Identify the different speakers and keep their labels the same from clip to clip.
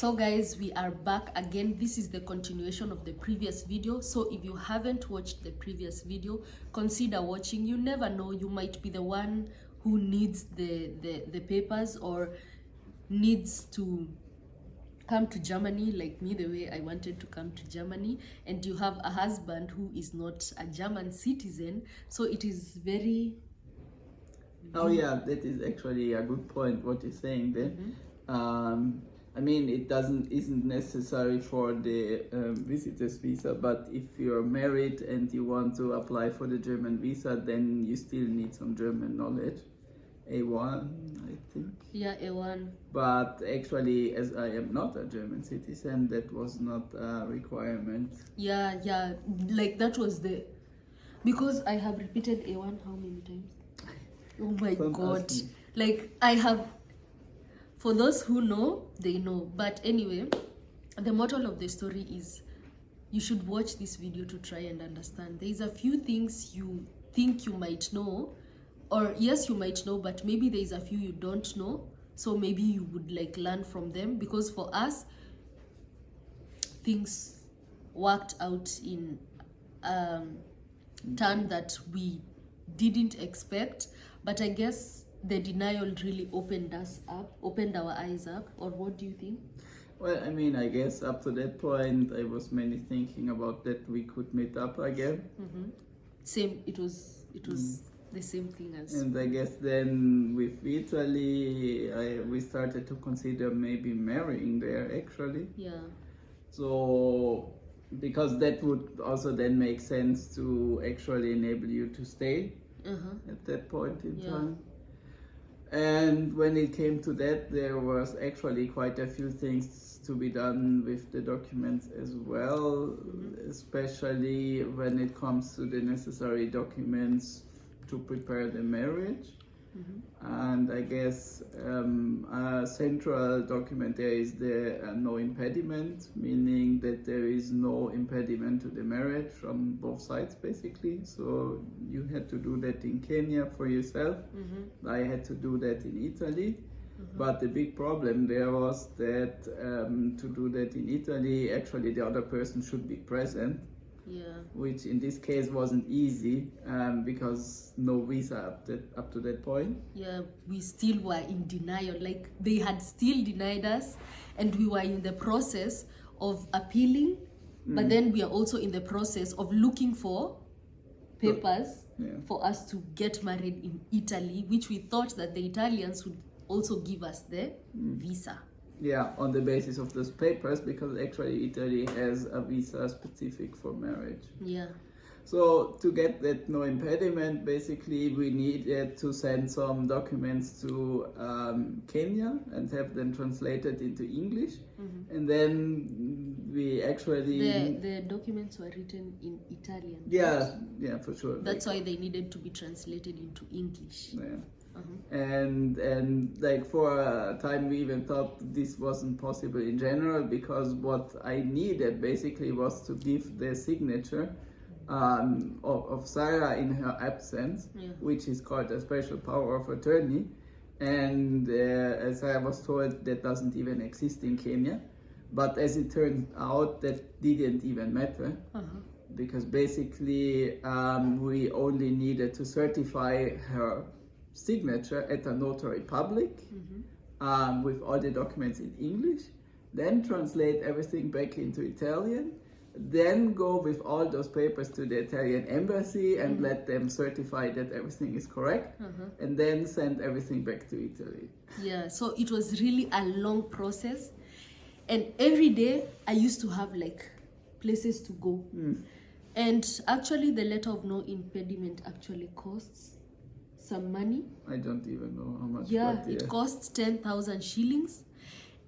Speaker 1: So guys, we are back again. This is the continuation of the previous video. So if you haven't watched the previous video, consider watching. You never know, you might be the one who needs the papers or needs to come to Germany like me, the way I wanted to come to Germany, and you have a husband who is not a German citizen. So it is very...
Speaker 2: Oh yeah, that is actually a good point what you're saying there. I mean, it isn't necessary for the visitor's visa, but if you're married and you want to apply for the German visa, then you still need some German knowledge. A1, I think.
Speaker 1: Yeah, A1.
Speaker 2: But actually, as I am not a German citizen, that was not a requirement.
Speaker 1: Yeah, like that was the... Because I have repeated A1 how many times? Oh my God. Like I have... For those who know, they know. But anyway, the moral of the story is you should watch this video to try and understand. There's a few things you think you might know, or yes, you might know, but maybe there's a few you don't know. So maybe you would like learn from them, because for us, things worked out in turn that we didn't expect. But I guess the denial really opened our eyes up. Or what do you think?
Speaker 2: Well, I mean, I guess up to that point, I was mainly thinking about that we could meet up again.
Speaker 1: Same, it was the same thing as...
Speaker 2: And I guess then with Italy, we started to consider maybe marrying there actually.
Speaker 1: Yeah.
Speaker 2: So, because that would also then make sense to actually enable you to stay at that point in time. And when it came to that, there was actually quite a few things to be done with the documents as well, especially when it comes to the necessary documents to prepare the marriage. And I guess a central document there is the no impediment, meaning that there is no impediment to the marriage from both sides basically. So you had to do that in Kenya for yourself. I had to do that in Italy. But the big problem there was that to do that in Italy, actually the other person should be present. Which in this case wasn't easy because no visa up to that point. Yeah,
Speaker 1: we still were in denial. Like they had still denied us, and we were in the process of appealing. But then we are also in the process of looking for papers for us to get married in Italy, which we thought that the Italians would also give us the visa.
Speaker 2: Yeah, on the basis of those papers, because actually Italy has a visa specific for marriage.
Speaker 1: Yeah.
Speaker 2: So to get that no impediment, basically we needed to send some documents to Kenya and have them translated into English. And then we actually...
Speaker 1: The documents were written in Italian.
Speaker 2: Yeah, for sure.
Speaker 1: That's why they needed to be translated into English.
Speaker 2: Yeah. And like for a time we even thought this wasn't possible in general, because what I needed basically was to give the signature of Sarah in her absence, which is called a special power of attorney. And as I was told, that doesn't even exist in Kenya. But as it turned out, that didn't even matter. Because basically we only needed to certify her signature at a notary public with all the documents in English, then translate everything back into Italian, then go with all those papers to the Italian embassy and let them certify that everything is correct, and then send everything back to Italy.
Speaker 1: Yeah, so it was really a long process, and every day I used to have like places to go. And actually the letter of no impediment actually costs some money.
Speaker 2: I don't even know how much.
Speaker 1: Yeah, it costs 10,000 shillings,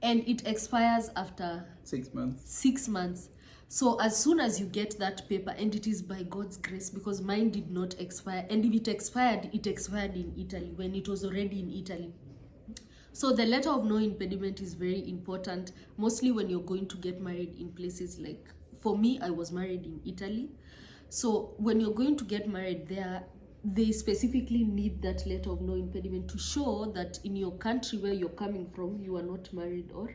Speaker 1: and it expires after
Speaker 2: 6 months.
Speaker 1: 6 months. So as soon as you get that paper, and it is by God's grace, because mine did not expire, and if it expired in Italy when it was already in Italy. So the letter of no impediment is very important, mostly when you're going to get married in places like, for me, I was married in Italy. So when you're going to get married there, they specifically need that letter of no impediment to show that in your country where you're coming from, you are not married or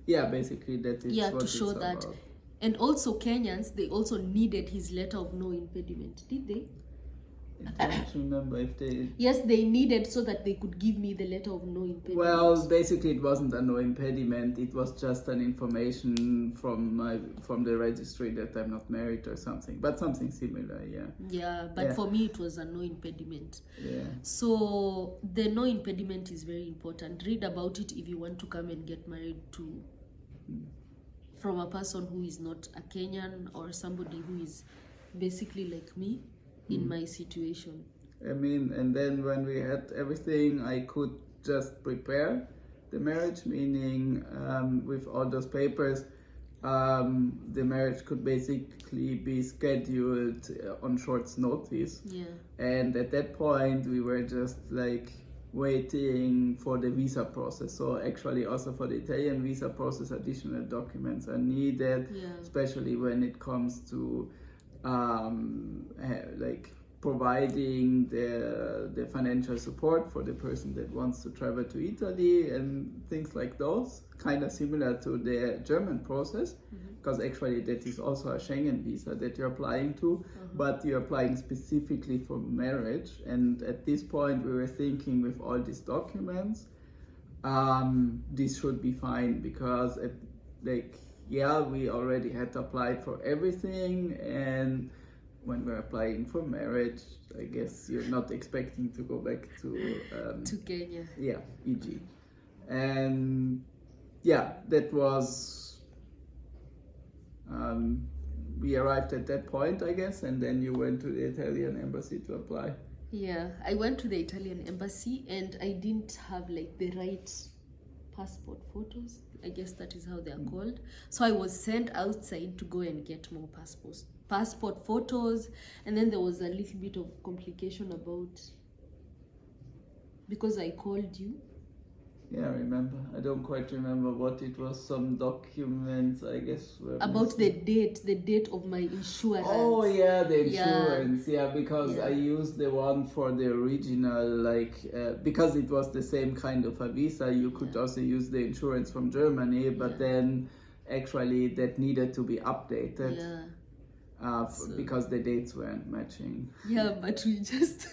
Speaker 2: Yeah, basically that is
Speaker 1: Yeah,
Speaker 2: what
Speaker 1: to
Speaker 2: it's
Speaker 1: show that.
Speaker 2: about.
Speaker 1: And also Kenyans, they also needed his letter of no impediment, did they?
Speaker 2: I don't remember if they...
Speaker 1: Yes, they needed so that they could give me the letter of no impediment.
Speaker 2: Well, basically it wasn't a no impediment. It was just an information from the registry that I'm not married or something, but something similar. Yeah.
Speaker 1: Yeah, but for me it was a no impediment.
Speaker 2: Yeah.
Speaker 1: So the no impediment is very important. Read about it if you want to come and get married to from a person who is not a Kenyan or somebody who is basically like me in my situation.
Speaker 2: I mean, and then when we had everything, I could just prepare the marriage, meaning with all those papers, the marriage could basically be scheduled on short notice.
Speaker 1: Yeah.
Speaker 2: And at that point, we were just like waiting for the visa process. So actually also for the Italian visa process, additional documents are needed, especially when it comes to like providing the financial support for the person that wants to travel to Italy and things like those, kind of similar to the German process, because actually that is also a Schengen visa that you're applying to, but you're applying specifically for marriage. And at this point we were thinking, with all these documents, this should be fine, because we already had applied for everything, and when we're applying for marriage, I guess you're not expecting to go back to
Speaker 1: Kenya.
Speaker 2: Yeah, EG. And yeah, that was we arrived at that point, I guess, and then you went to the Italian embassy to apply.
Speaker 1: Yeah, I went to the Italian embassy and I didn't have like the right passport photos. I guess that is how they are called. So I was sent outside to go and get more passport photos, and then there was a little bit of complication because I called you.
Speaker 2: Yeah, I remember. I don't quite remember what it was. Some documents, I guess, were
Speaker 1: about
Speaker 2: missing.
Speaker 1: the date of my insurance.
Speaker 2: Oh yeah, the insurance. Yeah, because I used the one for the original, because it was the same kind of a visa. You could also use the insurance from Germany, but then actually that needed to be updated.
Speaker 1: Yeah.
Speaker 2: Because the dates weren't matching.
Speaker 1: Yeah, but we just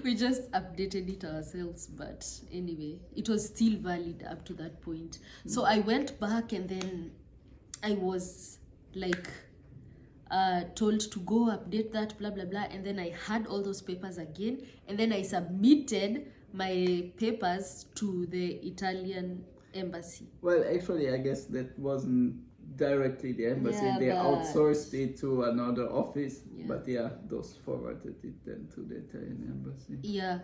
Speaker 1: we just updated it ourselves, but anyway, it was still valid up to that point. So I went back, and then I was like told to go update that, blah blah blah, and then I had all those papers again, and then I submitted my papers to the Italian embassy.
Speaker 2: Well, actually, I guess that wasn't directly the embassy. They outsourced it to another office, but those forwarded it then to the Italian embassy.
Speaker 1: Yeah,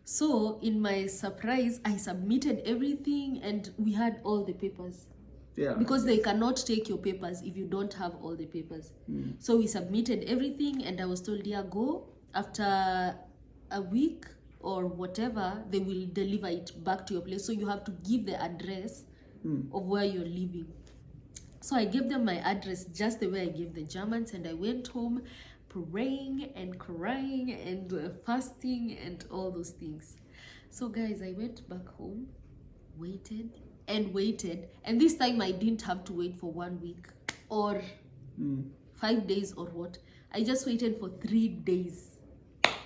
Speaker 1: so in my surprise, I submitted everything and we had all the papers. Yeah, because they cannot take your papers if you don't have all the papers. So we submitted everything, and I was told, go. After a week or whatever, they will deliver it back to your place, so you have to give the address of where you're living. So I gave them my address just the way I gave the Germans, and I went home praying and crying and fasting and all those things. So guys, I went back home, waited, and this time I didn't have to wait for 1 week or 5 days or what. I just waited for 3 days,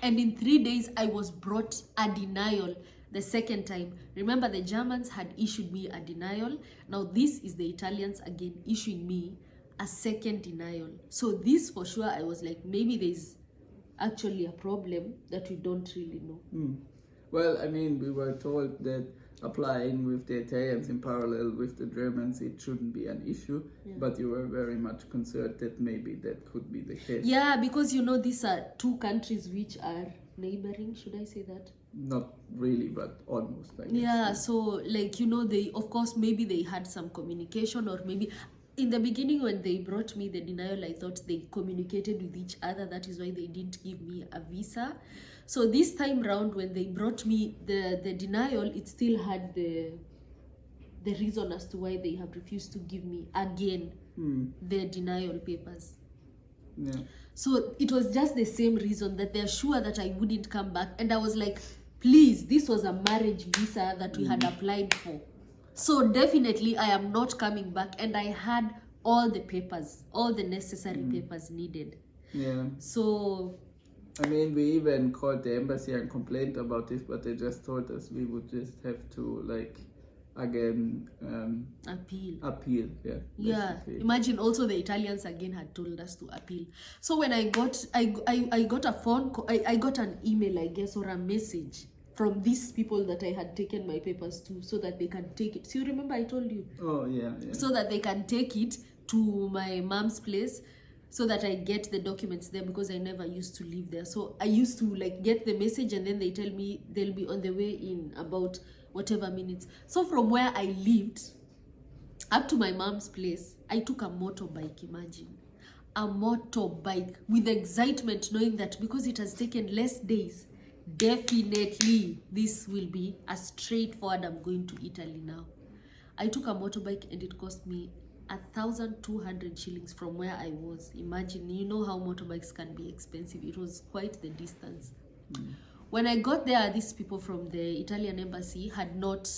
Speaker 1: and in 3 days I was brought a denial. The second time, remember, the Germans had issued me a denial. Now this is the Italians again issuing me a second denial. So this, for sure, I was like, maybe there's actually a problem that we don't really know.
Speaker 2: Well, I mean, we were told that applying with the Italians in parallel with the Germans, it shouldn't be an issue, but you were very much concerned that maybe that could be the case.
Speaker 1: Yeah, because these are two countries which are neighboring, should I say that?
Speaker 2: Not really, but almost, I guess.
Speaker 1: Yeah, so they, of course, maybe they had some communication, or maybe in the beginning when they brought me the denial, I thought they communicated with each other. That is why they didn't give me a visa. So this time round, when they brought me the denial, it still had the reason as to why they have refused to give me again the denial papers.
Speaker 2: Yeah.
Speaker 1: So it was just the same reason, that they're sure that I wouldn't come back. And I was like, please, this was a marriage visa that we had applied for. So definitely I am not coming back, and I had all the papers, all the necessary papers needed.
Speaker 2: Yeah.
Speaker 1: So
Speaker 2: I mean, we even called the embassy and complained about this, but they just told us we would just have to, like, again, appeal.
Speaker 1: Yeah,
Speaker 2: basically.
Speaker 1: imagine also the Italians again had told us to appeal. So when I got a phone call, I got an email, I guess, or a message from these people that I had taken my papers to, so that they can take it. So you remember I told you?
Speaker 2: Oh, yeah.
Speaker 1: So that they can take it to my mom's place, so that I get the documents there, because I never used to live there. So I used to like get the message, and then they tell me they'll be on the way in about whatever minutes. So from where I lived up to my mom's place, I took a motorbike. Imagine a motorbike, with excitement, knowing that because it has taken less days, definitely this will be a straightforward, I'm going to Italy now. I took a motorbike, and it cost me 1,200 shillings from where I was. Imagine, you know how motorbikes can be expensive. It was quite the distance. When I got there, these people from the Italian embassy had not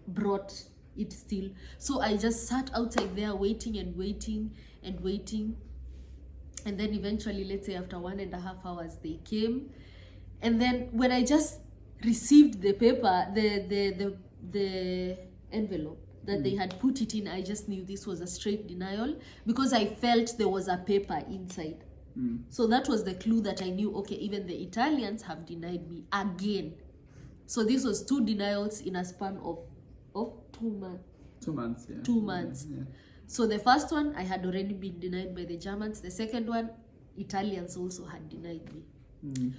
Speaker 1: brought it still. So I just sat outside there waiting and waiting and waiting. And then eventually, let's say after 1.5 hours, they came. And then when I just received the paper, the envelope that they had put it in, I just knew this was a straight denial, because I felt there was a paper inside. So that was the clue that I knew, okay, even the Italians have denied me again. So this was 2 denials in a span of 2 months.
Speaker 2: 2 months, yeah.
Speaker 1: 2 months.
Speaker 2: Yeah.
Speaker 1: So the first one, I had already been denied by the Germans. The second one, Italians also had denied me.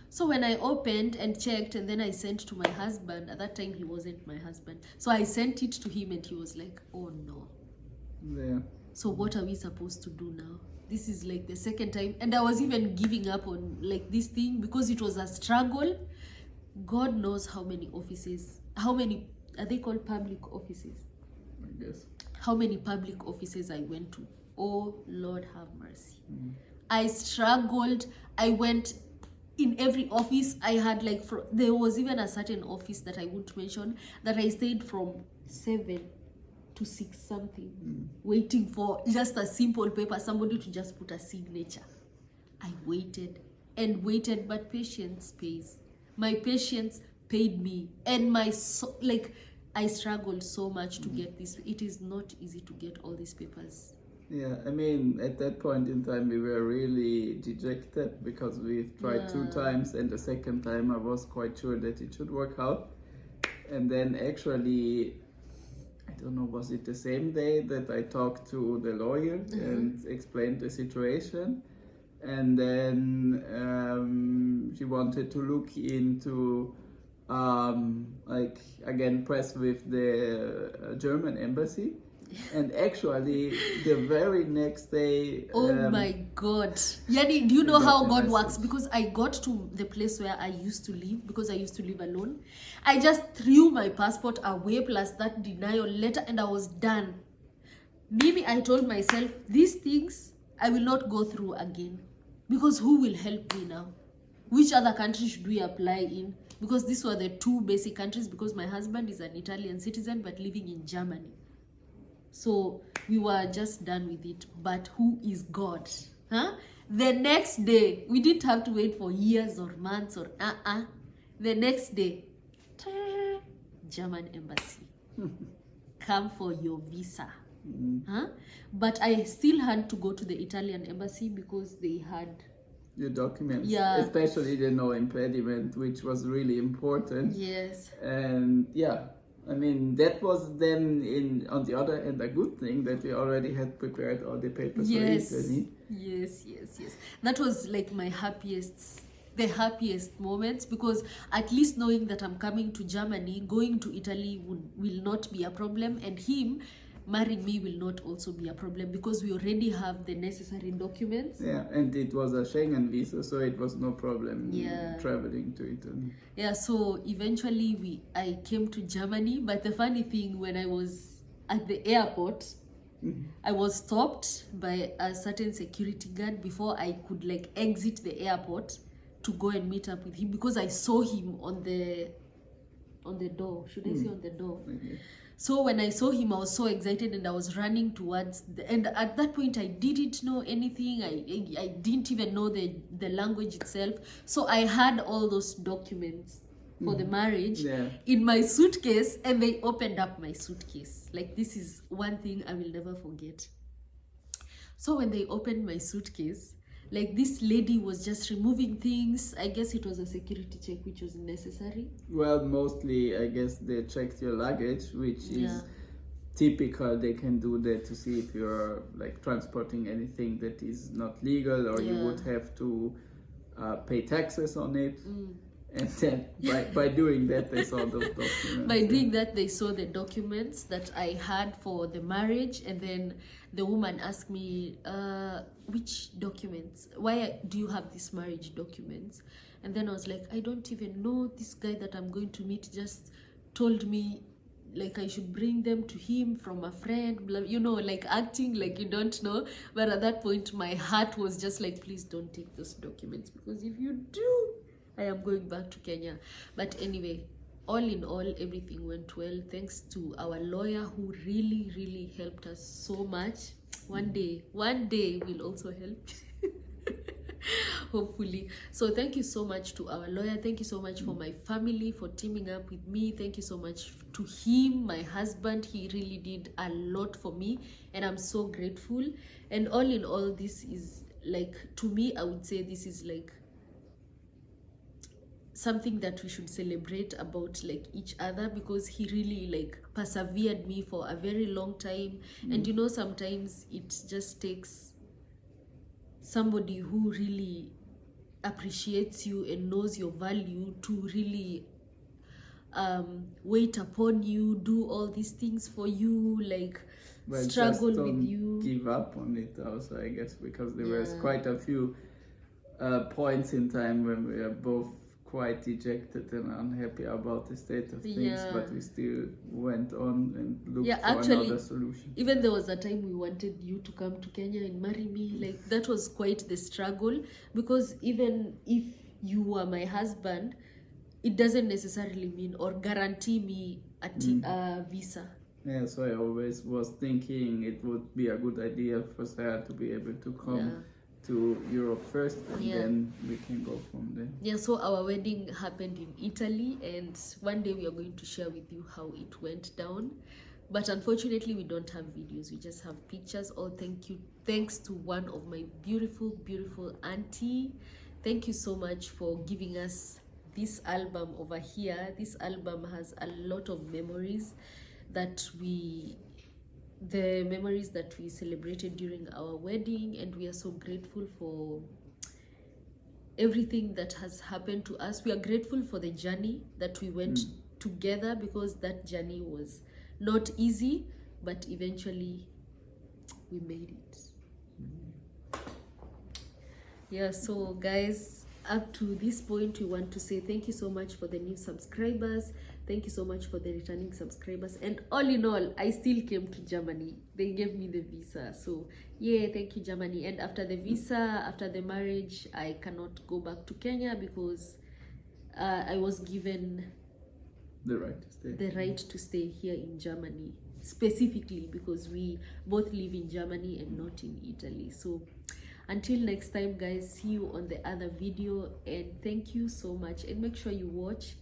Speaker 1: So when I opened and checked, and then I sent to my husband, at that time he wasn't my husband, so I sent it to him, and he was like, oh no.
Speaker 2: Yeah.
Speaker 1: So what are we supposed to do now? This is like the second time, and I was even giving up on like this thing, because it was a struggle. God knows how many offices, how many are they called, public offices,
Speaker 2: I guess.
Speaker 1: How many public offices I went to. Oh Lord have mercy. I struggled. I went in every office. I had like, there was even a certain office that I won't mention, that I stayed from 7 to 6 something, waiting for just a simple paper, somebody to just put a signature. I waited and waited, but patience pays. My patience paid me, and I struggled so much to get this. It is not easy to get all these papers.
Speaker 2: Yeah, I mean, at that point in time, we were really dejected, because we tried 2 times, and the second time I was quite sure that it should work out. And then actually, I don't know, was it the same day that I talked to the lawyer and explained the situation? And then she wanted to look into, press with the German embassy. And actually, the very next day...
Speaker 1: oh my God. Yani, do you know how God works? Because I got to the place where I used to live, because I used to live alone. I just threw my passport away, plus that denial letter, and I was done. Maybe I told myself, these things I will not go through again. Because who will help me now? Which other country should we apply in? Because these were the 2 basic countries, because my husband is an Italian citizen but living in Germany. So we were just done with it. But who is God? The next day, we didn't have to wait for years or months or The next day, German embassy. Come for your visa. But I still had to go to the Italian embassy, because they had
Speaker 2: your documents,
Speaker 1: yeah,
Speaker 2: especially the no impediment, which was really important.
Speaker 1: Yes.
Speaker 2: And yeah, I mean, that was then, on the other hand, a good thing that we already had prepared all the papers for Italy.
Speaker 1: Yes. That was like the happiest moments, because at least knowing that I'm coming to Germany, going to Italy will not be a problem, and him marrying me will not also be a problem, because we already have the necessary documents.
Speaker 2: Yeah, and it was a Schengen visa, so it was no problem traveling to Italy.
Speaker 1: Yeah, so eventually I came to Germany, but the funny thing, when I was at the airport, I was stopped by a certain security guard before I could like exit the airport to go and meet up with him, because I saw him on the door. Should I say on the door?
Speaker 2: Okay.
Speaker 1: So when I saw him, I was so excited and I was running towards and at that point I didn't know anything. I didn't even know the language itself. So I had all those documents for the marriage in my suitcase, and they opened up my suitcase. Like, this is one thing I will never forget. So when they opened my suitcase, like, this lady was just removing things. I guess it was a security check, which was necessary.
Speaker 2: Well, mostly, I guess they checked your luggage, which is typical. They can do that to see if you're like transporting anything that is not legal, or you would have to pay taxes on it. And then by doing that, they saw those documents.
Speaker 1: By doing that, they saw the documents that I had for the marriage. And then the woman asked me, which documents? Why do you have these marriage documents? And then I was like, I don't even know. This guy that I'm going to meet just told me, like, I should bring them to him from a friend, blah, you know, like acting like you don't know. But at that point, my heart was just like, please don't take those documents, because if you do, I am going back to Kenya. But anyway, all in all, everything went well, thanks to our lawyer, who really helped us so much. One day we'll also help. Hopefully. So thank you so much to our lawyer. Thank you so much for my family for teaming up with me. Thank you so much to him, my husband. He really did a lot for me, and I'm so grateful. And all in all, this is like, to me, I would say this is like something that we should celebrate about, like, each other, because he really like persevered me for a very long time. And you know, sometimes it just takes somebody who really appreciates you and knows your value to really wait upon you, do all these things for you, like, struggle with you.
Speaker 2: Give up on it also, I guess, because there was quite a few points in time when we are both quite dejected and unhappy about the state of things, but we still went on and looked for another solution.
Speaker 1: Even there was a time we wanted you to come to Kenya and marry me. Like, that was quite the struggle, because even if you were my husband, it doesn't necessarily mean or guarantee me a visa.
Speaker 2: Yeah, so I always was thinking it would be a good idea for Sarah to be able to come to Europe first, and then we can go from there.
Speaker 1: Yeah, so our wedding happened in Italy, and one day we are going to share with you how it went down. But unfortunately, we don't have videos, we just have pictures. All thanks to one of my beautiful auntie. Thank you so much for giving us this album over here. This album has a lot of memories the memories that we celebrated during our wedding, and we are so grateful for everything that has happened to us. We are grateful for the journey that we went together, because that journey was not easy, but eventually we made it. Yeah, so guys, up to this point, we want to say thank you so much for the new subscribers. Thank you so much for the returning subscribers. And all in all, I still came to Germany. They gave me the visa. So yeah, thank you, Germany. And after the visa, after the marriage, I cannot go back to Kenya, because I was given
Speaker 2: the right to stay
Speaker 1: here in Germany, specifically because we both live in Germany and not in Italy. So until next time, guys, see you on the other video, and thank you so much. And make sure you watch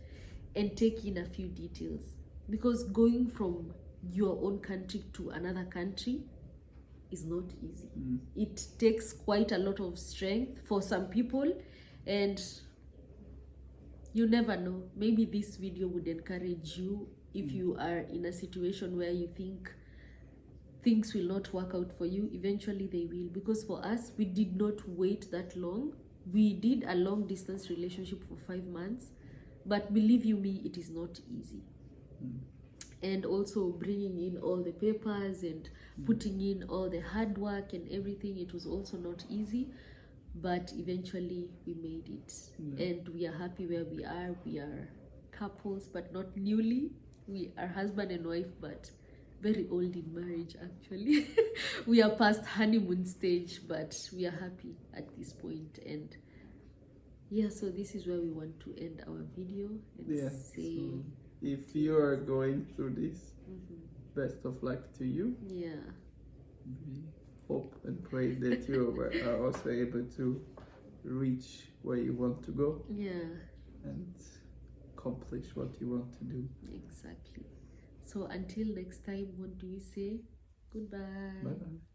Speaker 1: and take in a few details, because going from your own country to another country is not easy. It takes quite a lot of strength for some people, and you never know, maybe this video would encourage you if you are in a situation where you think things will not work out for you. Eventually they will, because for us, we did not wait that long. We did a long distance relationship for 5 months, but believe you me, it is not easy. And also bringing in all the papers and putting in all the hard work and everything, it was also not easy, but eventually we made it. And we are happy where we are. We are couples, but not newly. We are husband and wife, but very old in marriage, actually. We are past honeymoon stage, but we are happy at this point. And yeah, so this is where we want to end our video and say,
Speaker 2: so if you are going through this, best of luck to you.
Speaker 1: Yeah.
Speaker 2: We hope and pray that you are also able to reach where you want to go.
Speaker 1: Yeah.
Speaker 2: And accomplish what you want to do.
Speaker 1: Exactly. So until next time, what do you say? Goodbye.
Speaker 2: Bye bye.